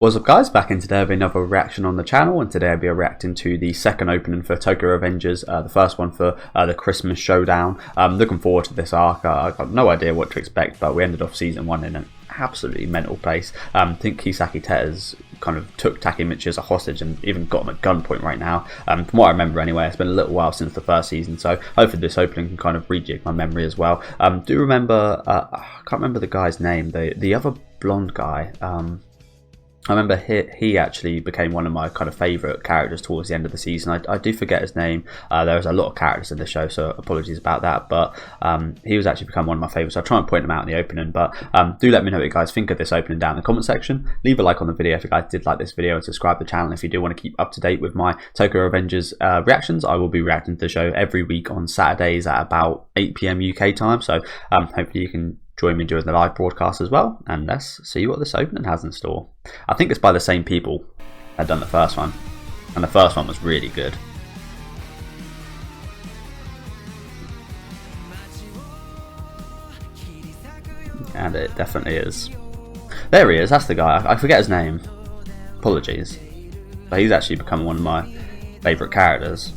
What's up guys, back in today will be another reaction on the channel, and today I'll be reacting to the second opening for Tokyo Revengers, the first one for the Christmas Showdown. Looking forward to this arc. I've got no idea what to expect, but we ended off season 1 in an absolutely mental place. I think Kisaki Teta's kind of took Takemichi as a hostage and even got him at gunpoint right now. From what I remember anyway, it's been a little while since the first season, so hopefully this opening can kind of rejig my memory as well. Do remember, I can't remember the guy's name, the other blonde guy. I remember he actually became one of my kind of favourite characters towards the end of the season. I do forget his name. There was a lot of characters in the show, so apologies about that. But he was actually become one of my favourites. So I'll try and point him out in the opening. But do let me know what you guys think of this opening down in the comment section. Leave a like on the video if you guys did like this video, and subscribe to the channel if you do want to keep up to date with my Tokyo Revengers reactions. I will be reacting to the show every week on Saturdays at about 8 PM UK time. So hopefully you can join me during the live broadcast as well, and let's see what this opening has in store. I think it's by the same people that done the first one, and the first one was really good. And it definitely is. There he is, that's the guy. I forget his name. Apologies. But he's actually become one of my favourite characters.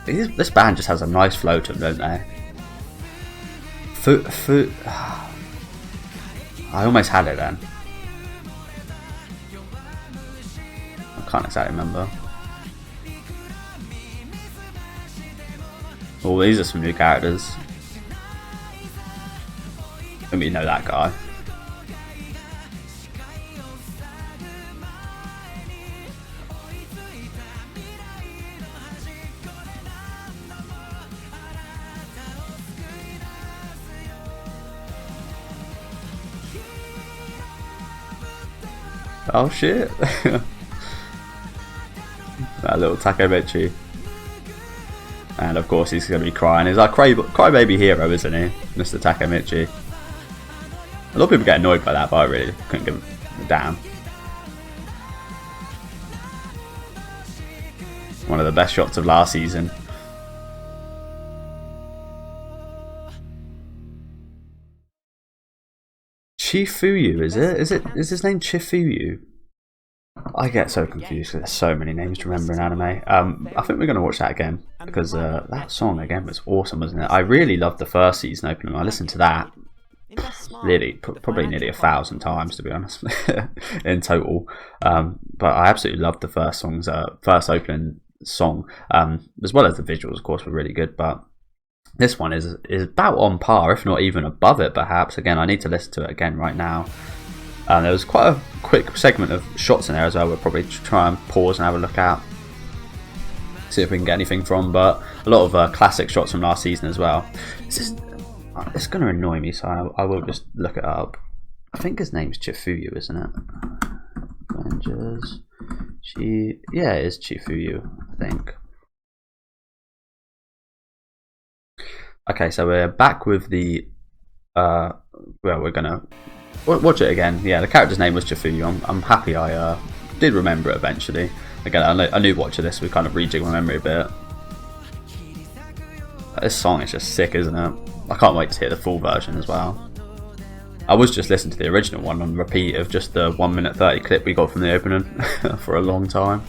This band just has a nice flow to them, don't they? I almost had it then. I can't exactly remember. Oh, these are some new characters. Let me know that guy. Oh shit! That little Takemichi. And of course he's going to be crying. He's our crybaby hero, isn't he? Mr. Takemichi. A lot of people get annoyed by that, but I really couldn't give a damn. One of the best shots of last season. Chifuyu, is it? Is his name Chifuyu? I get so confused because there's so many names to remember in anime. I think we're going to watch that again because that song again was awesome, wasn't it? I really loved the first season opening. I listened to that probably nearly 1,000 times, to be honest, in total. But I absolutely loved the first song's first opening song, as well as the visuals, of course, were really good. But this one is about on par, if not even above it, perhaps. Again, I need to listen to it again right now. There was quite a quick segment of shots in there as well. We'll probably try and pause and have a look at, see if we can get anything from. But a lot of classic shots from last season as well. It's going to annoy me, so I will just look it up. I think his name's Chifuyu, isn't it? Avengers. Yeah, it is Chifuyu, I think. Okay, so we're back with the well, we're gonna watch it again. Yeah, the character's name was Chifuyu. I'm happy I did remember it eventually. Again, I knew watching this, we kind of rejig my memory a bit. This song is just sick, isn't it? I can't wait to hear the full version as well. I was just listening to the original one on repeat of just the 1 minute 30 clip we got from the opening for a long time.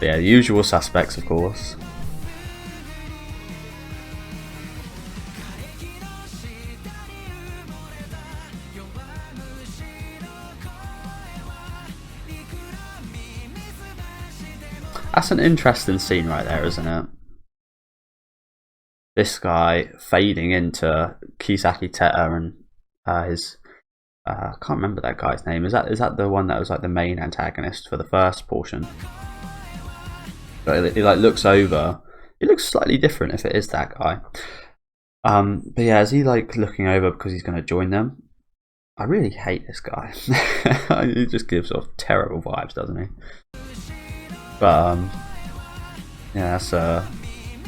But yeah, the usual suspects, of course. That's an interesting scene right there, isn't it? This guy fading into Kisaki Teta and his I can't remember that guy's name. Is that the one that was like the main antagonist for the first portion? But he like looks over. He looks slightly different if it is that guy. But yeah, is he like looking over because he's going to join them? I really hate this guy. He just gives off terrible vibes, doesn't he? But yeah, that's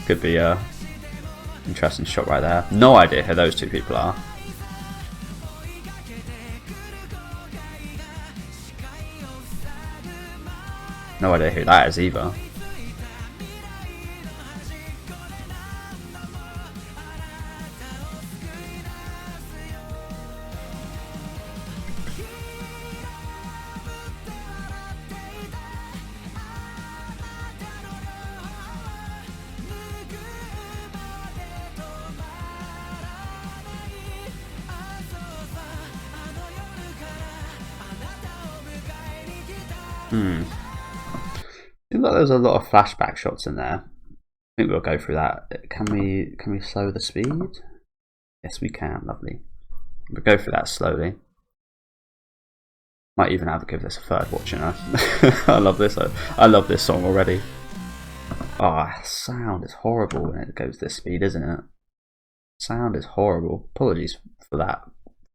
could be a interesting shot right there. No idea who those two people are. No idea who that is either. Seems like there's a lot of flashback shots in there. I think we'll go through that. Can we slow the speed? Yes, we can. Lovely. We'll go through that slowly. Might even have to give this a third watch, you know. I love this. I love this song already. Oh, sound is horrible when it goes this speed, isn't it? Sound is horrible. Apologies for that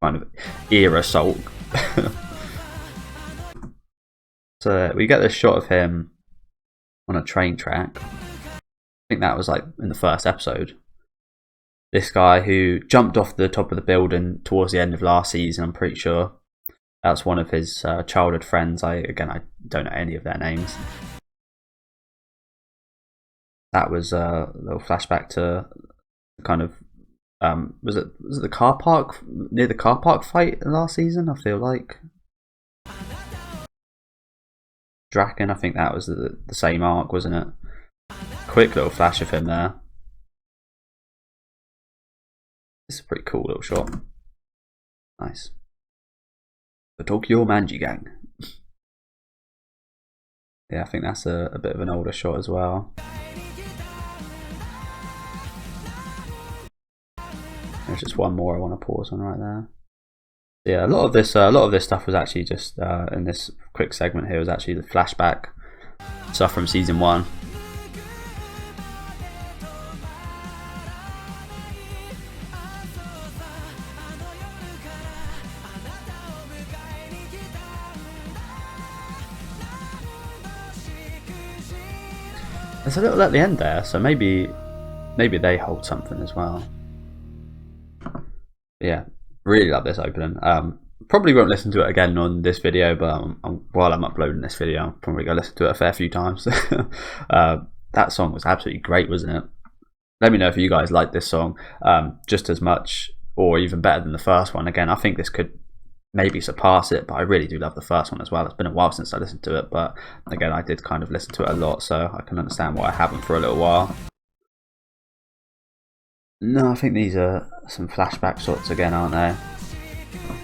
kind of ear assault. So we get this shot of him on a train track. I think that was like in the first episode. This guy who jumped off the top of the building towards the end of last season, I'm pretty sure. That's one of his childhood friends. I don't know any of their names. That was a little flashback to kind of was it the car park, near the car park fight last season? I feel like Draken. I think that was the same arc, wasn't it? Quick little flash of him there. This is a pretty cool little shot. Nice. The Tokyo Manji Gang. Yeah, I think that's a bit of an older shot as well. There's just one more I want to pause on right there. Yeah, a lot of this stuff was actually just in this quick segment here was actually the flashback stuff from season 1. There's a little at the end there, so maybe they hold something as well. Yeah, really love this opening. Probably won't listen to it again on this video, but while I'm uploading this video, I'm probably going to listen to it a fair few times. That song was absolutely great, wasn't it? Let me know if you guys like this song just as much or even better than the first one. Again, I think this could maybe surpass it, but I really do love the first one as well. It's been a while since I listened to it, but again, I did kind of listen to it a lot, so I can understand why I haven't for a little while. No, I think these are some flashback shots again, aren't they?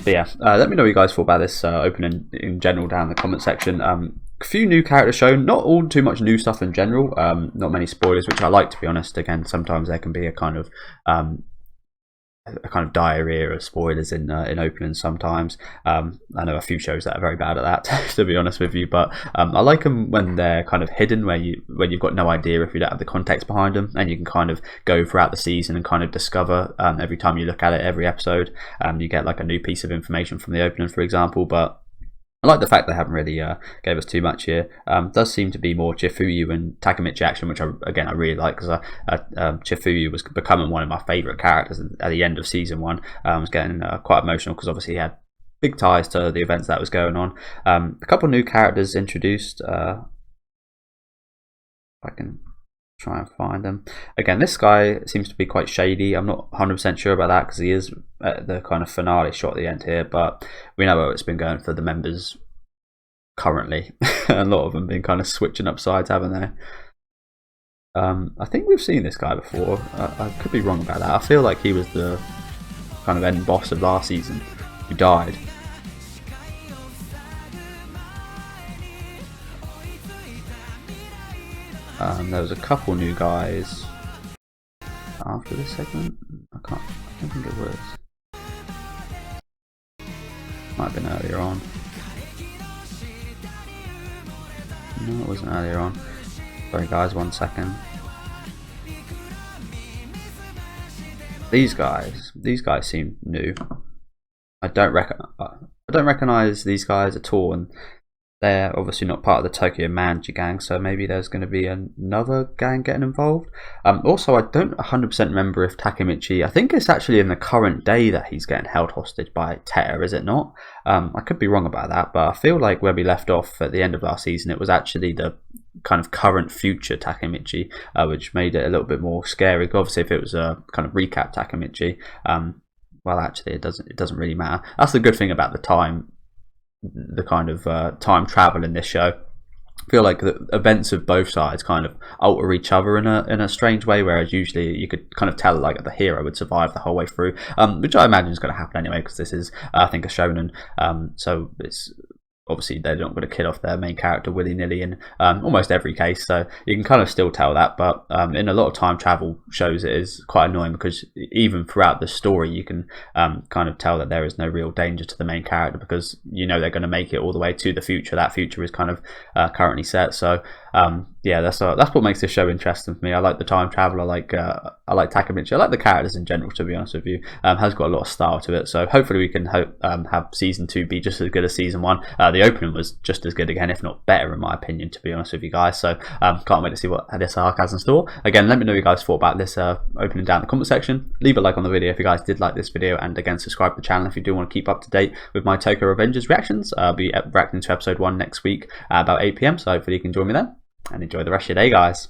But yeah, let me know what you guys thought about this opening in general down in the comment section. A few new characters shown, not all too much new stuff in general, not many spoilers, which I like, to be honest. Again, sometimes there can be a kind of diarrhea of spoilers in openings sometimes. I know a few shows that are very bad at that, to be honest with you, but I like them when they're kind of hidden, when you've got no idea if you don't have the context behind them, and you can kind of go throughout the season and kind of discover every time you look at it, every episode, you get like a new piece of information from the opening, for example. But I like the fact they haven't really gave us too much here. Does seem to be more Chifuyu and Takemichi action, which I really like, because Chifuyu was becoming one of my favourite characters at the end of season 1. I was getting quite emotional because obviously he had big ties to the events that was going on. A couple of new characters introduced. If I can try and find them. Again, this guy seems to be quite shady. I'm not 100% sure about that because he is at the kind of finale shot at the end here, but we know how it's been going for the members currently. A lot of them been kind of switching up sides, haven't they? I think we've seen this guy before. I could be wrong about that. I feel like he was the kind of end boss of last season who died. There was a couple new guys after this segment. I don't think it was. Might have been earlier on. No, it wasn't earlier on. Sorry guys, 1 second. These guys seem new. I don't recognize these guys at all, and they're obviously not part of the Tokyo Manji gang, so maybe there's going to be another gang getting involved. Also, I don't 100% remember if Takemichi, I think it's actually in the current day that he's getting held hostage by Teta, is it not? I could be wrong about that, but I feel like where we left off at the end of last season, it was actually the kind of current future Takemichi, which made it a little bit more scary. Obviously, if it was a kind of recap Takemichi, well, actually, it doesn't really matter. That's the good thing about the kind of time travel in this show. I feel like the events of both sides kind of alter each other in a strange way, whereas usually you could kind of tell like the hero would survive the whole way through, which I imagine is going to happen anyway, because this is I think a shonen, so it's obviously they're not going to kill off their main character willy-nilly in almost every case, so you can kind of still tell that. But in a lot of time travel shows, it is quite annoying because even throughout the story you can kind of tell that there is no real danger to the main character, because you know they're going to make it all the way to the future. That future is kind of currently set. So yeah, that's what makes this show interesting for me. I like the time travel. I like Takemichi. I like the characters in general, to be honest with you. Has got a lot of style to it. So hopefully we can have season 2 be just as good as season 1. The opening was just as good again, if not better, in my opinion, to be honest with you guys. So can't wait to see what this arc has in store. Again, let me know what you guys thought about this opening down in the comment section. Leave a like on the video if you guys did like this video, and again, subscribe to the channel if you do want to keep up to date with my Tokyo Revengers reactions. I'll be reacting to episode 1 next week at about 8 PM, so hopefully you can join me then, and enjoy the rest of your day, guys.